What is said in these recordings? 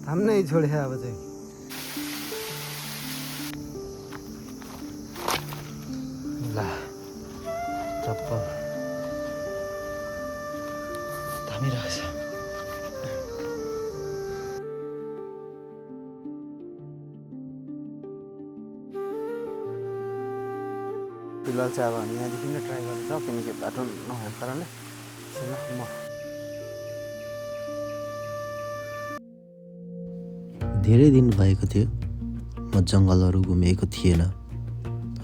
थाम्नै छोडे अब चाहिँ ल चप्पल थामिरहेको छ। फिलहाल चाहिँ अब हामी यहाँदेखि नै ट्राई गर्छौँ किनकि बाटो नभएको कारणले म धेरै दिन भएको थियो म जङ्गलहरू घुमेको थिएन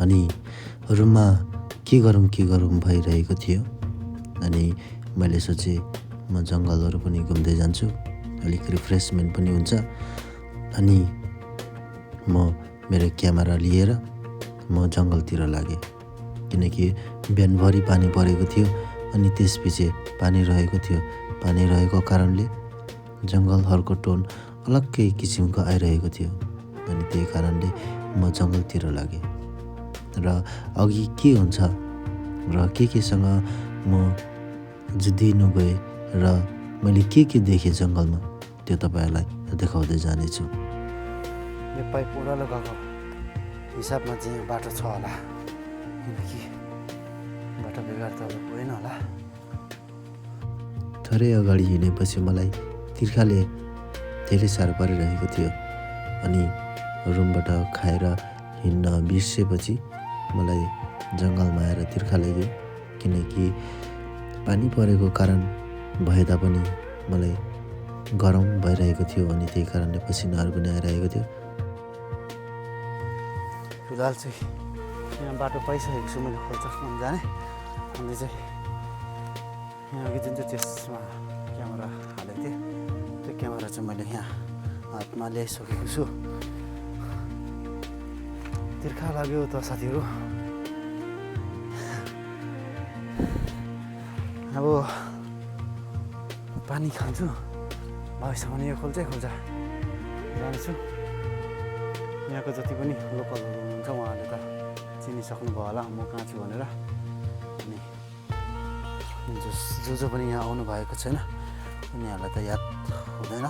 अनि रुममा के गरौँ भइरहेको थियो। अनि मैले सोचेँ म जङ्गलहरू पनि घुम्दै जान्छु, अलिक रिफ्रेसमेन्ट पनि हुन्छ। अनि म मेरो क्यामेरा लिएर म जङ्गलतिर लागेँ किनकि बिहानभरि पानी परेको थियो अनि त्यसपछि पानी रहेको थियो। पानी रहेको कारणले जङ्गलहरूको टोन अलग्गै किसिमको आइरहेको थियो अनि त्यही कारणले म जङ्गलतिर लागेँ र अघि के हुन्छ र केसँग म जुधिनु गएँ र मैले के देखेँ जङ्गलमा त्यो तपाईँहरूलाई देखाउँदै जानेछु। यो पाइप ओह्रालो गएको हिसाबमा चाहिँ बाटो छ होला किनकि बाटो बेकार त अब गएन होला। थोरै अगाडि हिँडेपछि मलाई तिर्खाले धेरै साह्रो परिरहेको थियो अनि रुमबाट खाएर हिँड्न बिर्सेपछि मलाई जङ्गलमा आएर तिर्खा लाग्यो किनकि पानी परेको कारण भए तापनि मलाई गरम भइरहेको थियो अनि त्यही कारणले पसिनाहरू पनि आइरहेको थियो। फिलहाल चाहिँ यहाँ बाटो पाइसकेको छु मैले खोल्चासम्म जाने अनि चाहिँ यहाँ अघि जुन चाहिँ त्यसमा क्यामेरा हालेको थिएँ त्यो क्यामेरा चाहिँ मैले यहाँ हातमा ल्याइसकेको छु। तिर्खा लाग्यो त साथीहरू। अब पानी खान्छु भएसम्म यो खोल्छै खोल्छ जानेछु। यहाँको जति पनि लोकलहरू हुनुहुन्छ उहाँहरूले त चिनिसक्नुभयो होला म कहाँ छु भनेर। अनि जो पनि यहाँ आउनु भएको छैन उनीहरूलाई त याद हुँदैन।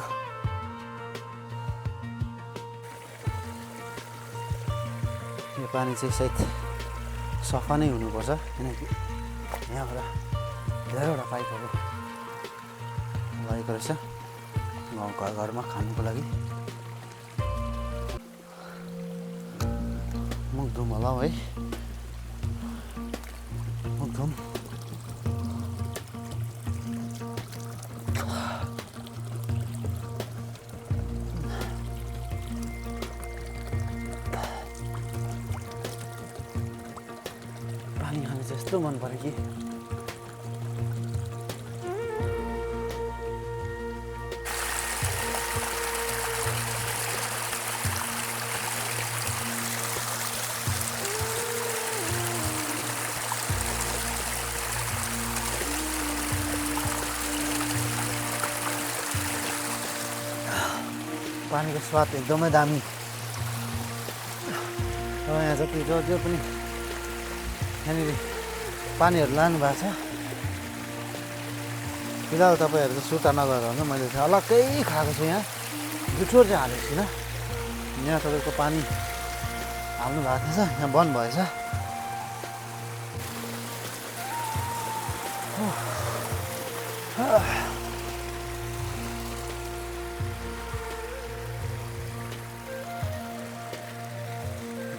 यो पानी चाहिँ सायद सफा नै हुनुपर्छ किनकि यहाँबाट धेरैवटा पाइपहरू लागेको रहेछ गाउँको घरमा खानुको लागि। मुख धुम होला है मुख धुम। पानी खानु चाहिँ यस्तो मन पर्यो कि पानीको स्वाद एकदमै दामी। र यहाँ जति जो पनि यहाँनिर पानीहरू लानु भएको छ फिलहाल तपाईँहरू चाहिँ सुर्ता नगरेर हुन्छ। मैले चाहिँ अलग्गै खाएको छु यहाँ जुठोर चाहिँ हालेको छुइनँ। यहाँ तपाईँको पानी हाल्नु भएको थिएछ यहाँ बन्द भएछ।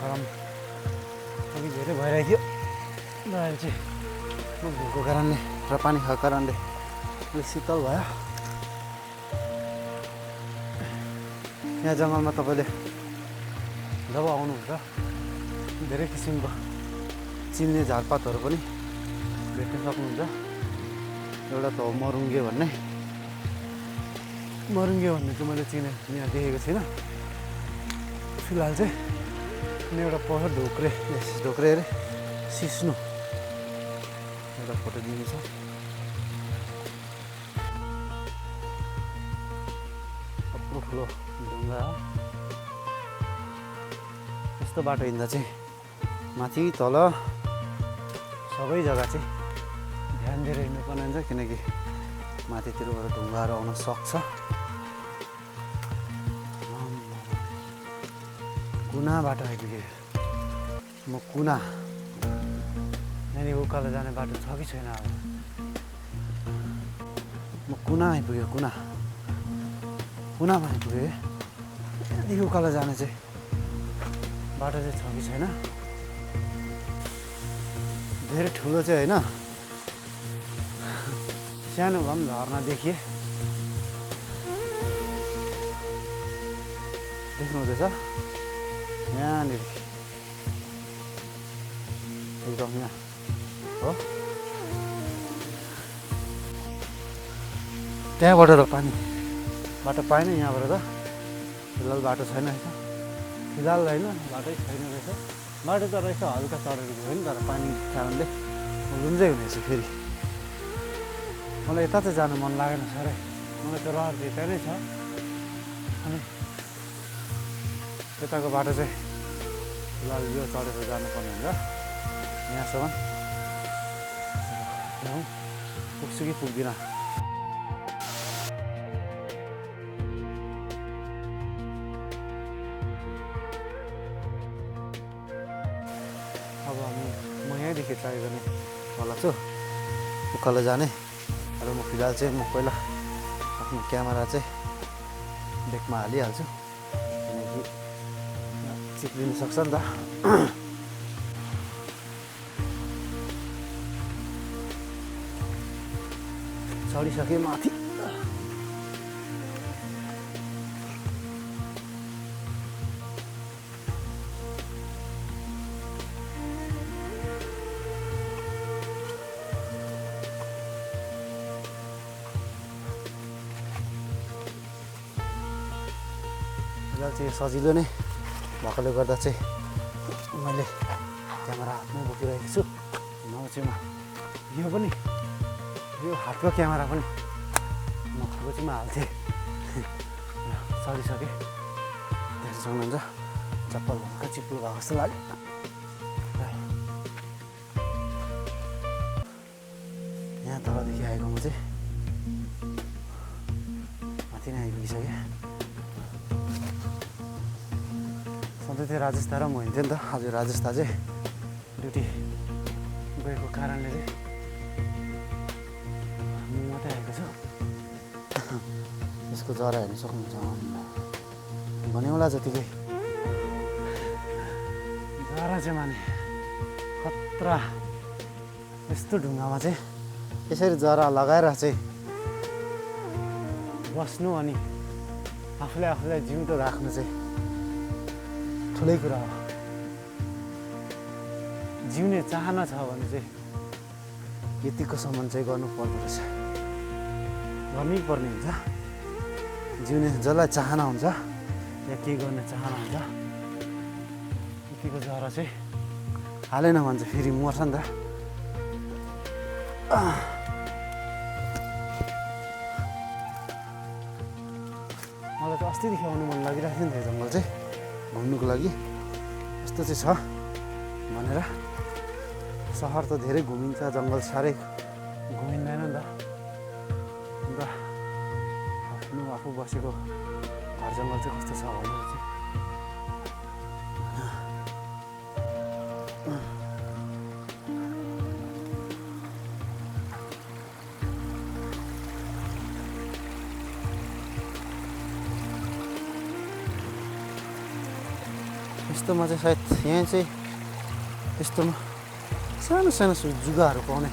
गरम अघि धेरै भइरहेको थियो र अहिले चाहिँ मुख धुएको कारणले र पानी खाएको कारणले अलिक शीतल भयो। यहाँ जङ्गलमा तपाईँले जब आउनुहुन्छ धेरै किसिमको चिन्ने झारपातहरू पनि भेट्न सक्नुहुन्छ। एउटा त हो मरुङ्गे भन्ने चाहिँ मैले यहाँ देखेको छैन फिलहाल चाहिँ। अनि एउटा पर्छ ढोक्रे अरे सिस्नु एउटा फोटो दिनु छ। ठुलो ढुङ्गा हो। यस्तो बाटो हिँड्दा चाहिँ माथि तल सबै जग्गा चाहिँ ध्यान दिएर हिँड्नुपर्ने हुन्छ किनकि माथितिरबाट ढुङ्गाहरू आउन सक्छ। कुना बाटो आइपुगेँ म कुना यहाँनिर उकालो जाने बाटो छ कि छैन अब म कुना आइपुगेँ कुनामा आइपुगेँ यहाँदेखि उकालो जाने चाहिँ बाटो चाहिँ छ कि छैन धेरै ठुलो चाहिँ होइन सानो भए पनि झर्ना देखिए देख्नुहुँदैछ यहाँनिर एकदम यहाँ हो त्यहाँबाट र पानी बाटो पाएन यहाँबाट त फिलहाल बाटो छैन रहेछ फिलहाल होइन बाटै छैन रहेछ बाटो त रहेछ हल्का चढेर गयो नि तर पानी कारणले लुन्जै हुनेछ फेरि मलाई यता चाहिँ जानु मन लागेन साह्रै मलाई त रहर यता नै छ अनि यताको बाटो चाहिँ फिलहाल यो चढेर जानुपर्ने हुन्छ यहाँसम्म पुग्छु कि पुग्दिनँ अब म यहीँदेखि ट्राई गर्ने होला छु उकालो जाने र म फिलहाल चाहिँ म पहिला आफ्नो क्यामेरा चाहिँ ब्यागमा हालिहाल्छु किनकि चिप्लिनु सक्छ नि त चढिसकेँ माथि फिलहाल चाहिँ सजिलो नै भएकोले गर्दा चाहिँ मैले क्यामेरा हातमै बोकिरहेको छु नभए चाहिँ म यो पनि यो हातको क्यामेरा पनि म खोजीमा हाल्थेँ चढिसकेँ धेरै सक्नुहुन्छ चप्पल भर्खर चिप्लो भएको जस्तो लाग्यो यहाँ तलदेखि आएको म चाहिँ माथि नै आइपुगिसकेँ सधैँ त्यो राजेश दा र म हिँड्थेँ नि त आज राजेश दा चाहिँ ड्युटी गएको कारणले चाहिँ म मात्रै आएको छु यसको जरा हेर्नु सक्नुहुन्छ भनेौला जतिकै जरा चाहिँ माने खतरा यस्तो ढुङ्गामा चाहिँ यसरी जरा लगाएर चाहिँ बस्नु अनि आफूलाई जिउँदो राख्नु चाहिँ ठुलै कुरा हो जिउने चाहना छ भने चाहिँ यतिको सम्म चाहिँ गर्नुपर्दो रहेछ गर्नै पर्ने हुन्छ जिउने जसलाई चाहना हुन्छ या के गर्ने चाहना हुन्छ यतिको जरा चाहिँ हालेन भने चाहिँ फेरि मर्छ नि त मलाई त अस्तिदेखि आउनु मन लागिरहेको थियो नि त जङ्गल चाहिँ घुम्नुको लागि यस्तो चाहिँ छ भनेर सहर त धेरै घुमिन्छ जङ्गल साह्रै घुमिँदैन नि त अन्त आफू बसेको घर जङ्गल चाहिँ कस्तो छ भनेर चाहिँ यस्तोमा चाहिँ सायद यहाँ चाहिँ यस्तोमा सानो सानो जुगाहरू पाउने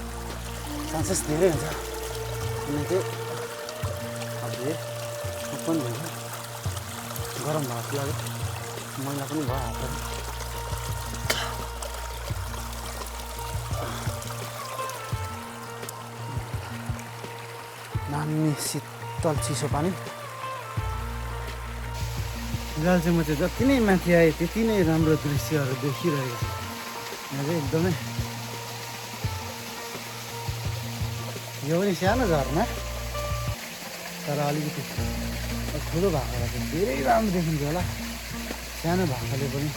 चान्सेस धेरै हुन्छ किनकि अब पनि हुन्छ गरम भएको लागि मैला पनि भयो हातहरू नानी शीतल चिसो पानी फिलहाल चाहिँ म चाहिँ जति नै माथि आएँ त्यति नै राम्रो दृश्यहरू देखिरहेको छु यहाँ चाहिँ एकदमै यो पनि सानो झरना तर अलिकति ठुलो भएकोलाई चाहिँ धेरै राम्रो देखिन्छ होला सानो भएकोले पनि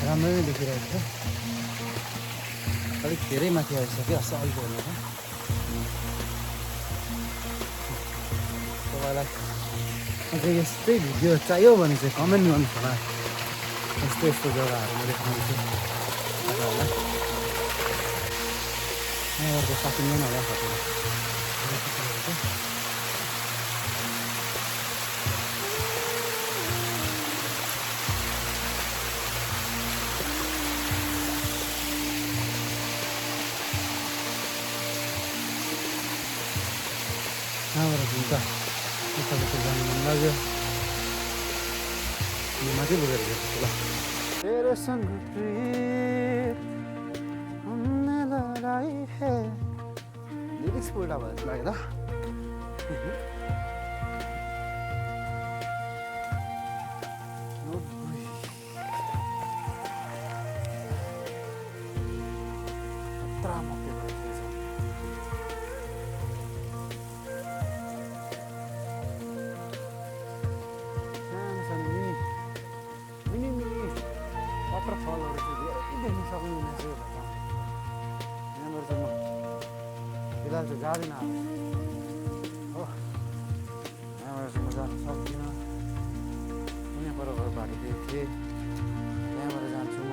राम्रो नै देखिरहेको छ अलिक धेरै माथि आइसक्यो अलिक हेर्नु तपाईँलाई अझै यस्तै भिडियो चाहियो भने चाहिँ कमेन्ट गर्नुहोस् होला यस्तो यस्तो जग्गाहरू म देखाउँछु तपाईँहरूलाई। यहाँबाट सकिँदैन होला सकिँदैन। यहाँबाट हुन्छ उतापट्टि जानु मन लाग्यो। यो माथि लुगेर गएको ल। तेरो सँग प्रीत हमने लड़ाई है। लिरिक्स उल्टा भयो जस्तो लाग्यो त। वाटरफलहरू चाहिँ धेरै देख्न सक्नुहुनेछ यो जग्गा। यहाँबाट चाहिँ म फिलहाल चाहिँ जाँदिनँ अब हो। यहाँबाट चाहिँ म जान सक्दिनँ। यहाँ पर घर बाँडिदिएको थिएँ, त्यहाँबाट जान्छु म।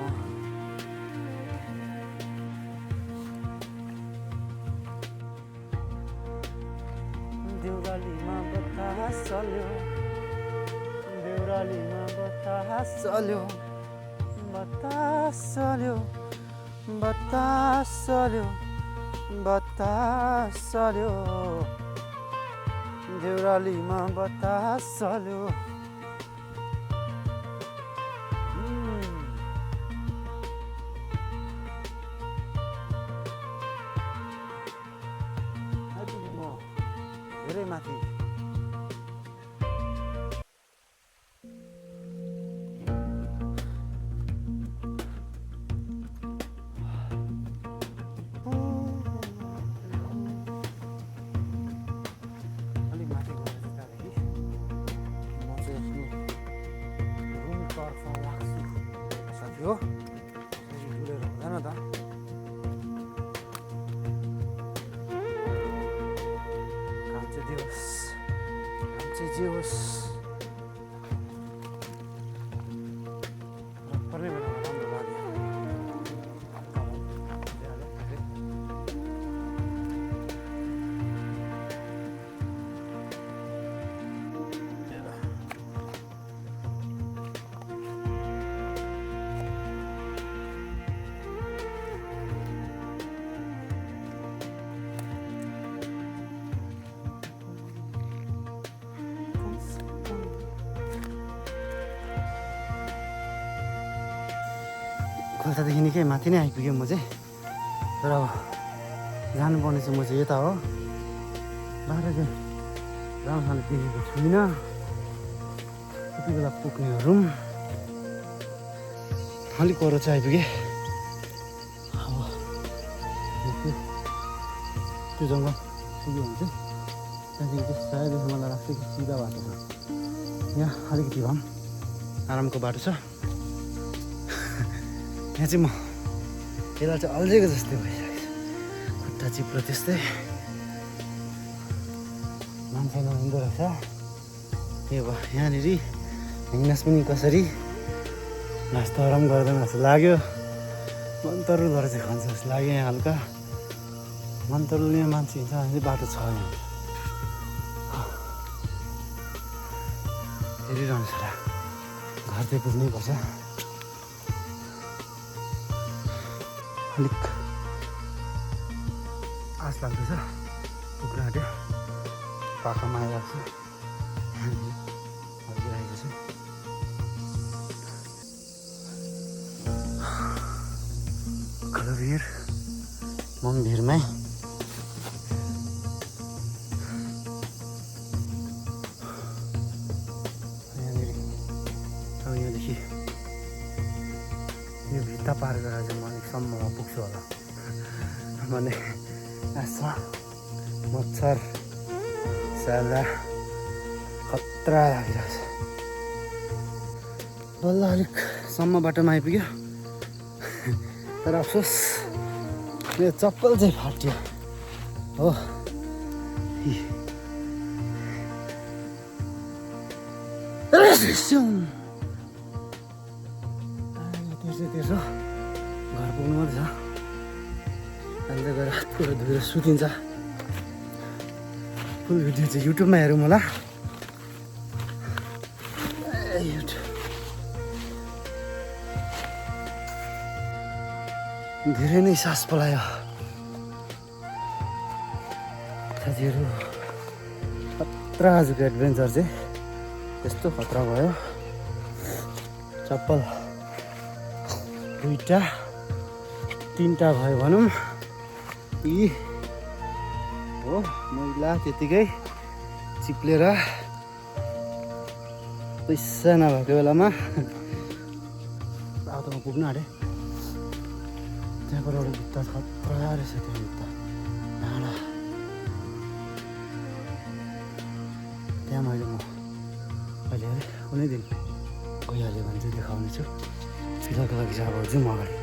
देउरालीमा बतास चल्यो, देउरालीमा बतास चल्यो, बतास चल्यो, बतास चल्यो, बतास चल्यो, देउरालीमा बतास चल्यो। आइपुगेँ म धेरै माथि। हो डुलेर हुँदैन त। काम चाहिँ जे होस्, काम चाहिँ जे होस्, पर्ने बेलामा राम्रो लाग्यो। खोल्सादेखि निकै माथि नै आइपुगेँ म चाहिँ। तर अब जानुपर्ने चाहिँ म चाहिँ यता हो। बाहिर चाहिँ राम्रोसँगले देखेको छुइनँ। कति बेला पुग्नेहरू अलिक पर चाहिँ आइपुगेँ। अब त्यो जङ्गल पुग्यो भने चाहिँ त्यहाँदेखि चाहिँ सायद मलाई लाग्छ कि सिधा बाटो छ। यहाँ अलिकति भए पनि आरामको बाटो छ। यहाँ चाहिँ म यसलाई चाहिँ अल्झेको जस्तै भइसकेको छ। खुट्टा चिप्लो त्यस्तै मान्छे नहिँदो रहेछ। यो भयो यहाँनिर हिँड्नुहोस् पनि कसरी नास्ता आराम गर्दैन जस्तो लाग्यो। मनतरुलहरू चाहिँ खान्छ जस्तो लाग्यो। यहाँ हल्का मनतरुल यहाँ मान्छे हिँड्छ भने चाहिँ बाटो छ यहाँ। हेरिरहनु छ र घर चाहिँ पुग्नै पर्छ। अलिक आश लाग्दैछ पुग्न आँट्यो। पाखामा आइरहेको छु, फर्किरहेको छु। उकालो भिर म पनि भिरमै। यहाँनिर अब यहाँदेखि यो भित्ता पार गरेर चाहिँ म अलिकसम्ममा पुग्छु होला भन्ने आशा। मच्छर स्याला खतरा लागिरहेको छ। बल्ल अलिकसम्म बाटोमा आइपुग्यो। तर अफसोस मेरो चप्पल चाहिँ फाट्यो हो। तेर्सो घर पुग्नु मात्रै छ। अहिले चाहिँ गएर हात खुट्टा धोएर सुतिन्छ। फुल भिडियो चाहिँ युट्युबमा हेरौँ होला। धेरै नै सास पलायो साथीहरू। खतरा आजको एडभेन्चर चाहिँ त्यस्तो खतरा भयो। चप्पल 2टा 3टा भयो भनौँ। यी हो मैला त्यतिकै चिप्लेर पैसा नभएको बेलामा बाटोमा पुग्न आँटे। त्यहाँबाट एउटा भित्ता खतरा रहेछ। त्यो भित्ता डाँडा त्यहाँ मैले म अहिले कुनै दिन गइहाल्यो भने चाहिँ देखाउने छु। फिलहालको लागि चाहिँ अब जाउँ अगाडि।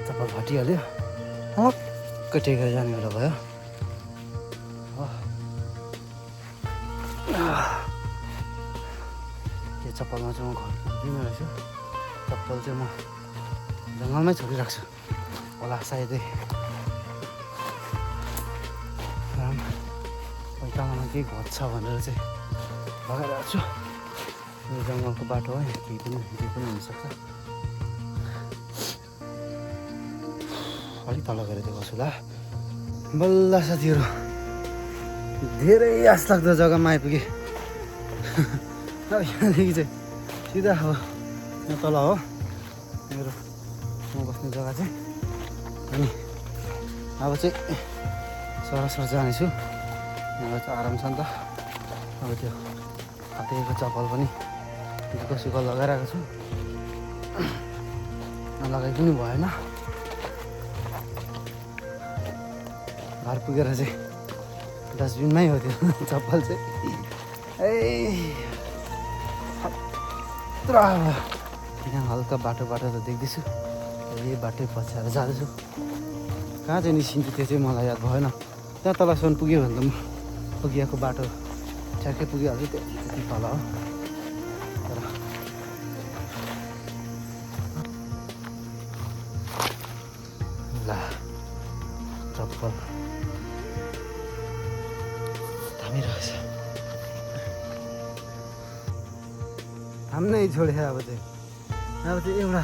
चप्पल फाटिहाल्यो हक्कै टेकेर जाने बेला भयो। यो चप्पलमा चाहिँ म घर पुग्दिनँ रहेछु। चप्पल चाहिँ म जङ्गलमै छोडिराख्छु होला सायदै। पैतालामा केही घट्छ भनेर चाहिँ लगाइरहेको छु। यो जङ्गलको बाटो है, केही पनि हुनसक्छ। अलिक तल गएर देखाउँछु ल। बल्ल साथीहरू धेरै आश लाग्दो जग्गामा आइपुगेँ। अब यहाँदेखि चाहिँ सिधा हो यहाँ तल हो मेरो म बस्ने जग्गा चाहिँ। अनि अब चाहिँ सरसर जानेछु। यहाँ चाहिँ आराम छ नि त। अब त्यो फाटेको चप्पल पनि दुःख सुख लगाइरहेको छु। नलगाइ पनि भएन। घर पुगेर चाहिँ डस्टबिनमै हो त्यो चप्पल चाहिँ। खतरा भयो। यहाँ हल्का बाटो त देख्दैछु। यही बाटै पछ्याएर जाँदैछु। कहाँ चाहिँ निस्किन्छु त्यो चाहिँ मलाई याद भएन। त्यहाँ तलसम्म पुग्यो भने त म पुगिएको बाटो ठ्याक्कै पुगिहाल्छु। त्यति तल हो। तर ल चप्पल थामिरहेछ। थाम्नै छोडे। अब चाहिँ एउटा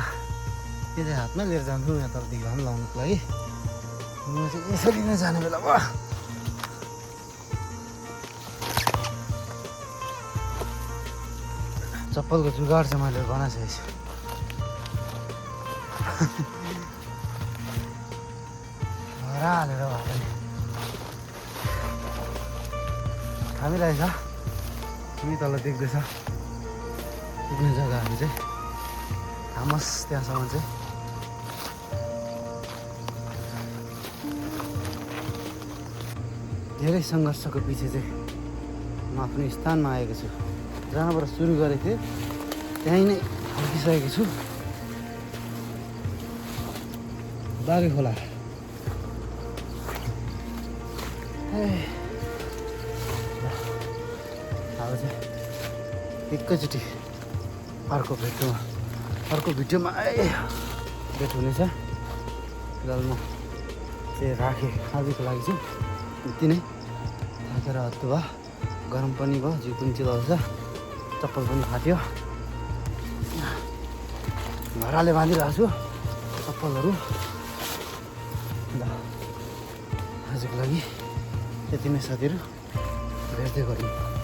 त्यो चाहिँ हातमै लिएर जान्छु यहाँ तलदेखि घाम लाउनुको लागि। म चाहिँ यसरी नै जाने बेला भयो। चप्पलको जुगाड चाहिँ मैले बनाइसकेको छु। हालेर भए हामीलाई छ तिमी तल देख्दैछ पुग्ने जग्गाहरू चाहिँ थामस। त्यहाँसम्म चाहिँ धेरै सङ्घर्षको पछि चाहिँ म आफ्नो स्थानमा आएको छु। जहाँबाट सुरु गरेको थिएँ त्यहीँ नै फर्किसकेको छु। बागे खोला। अब चाहिँ एकैचोटि अर्को भिडियोमा भेट हुनेछ। फिलहाल म चाहिँ राखेँ आजको लागि चाहिँ यति नै। थाकेर हत्तु भयो, गरम पनि भयो, जिउ पनि चिलाउँछ, चप्पल पनि फाट्यो। घरले बाँधिरहेको छु चप्पलहरू। ल आजको लागि यति नै साथीहरू, भेट्दै गरौँ।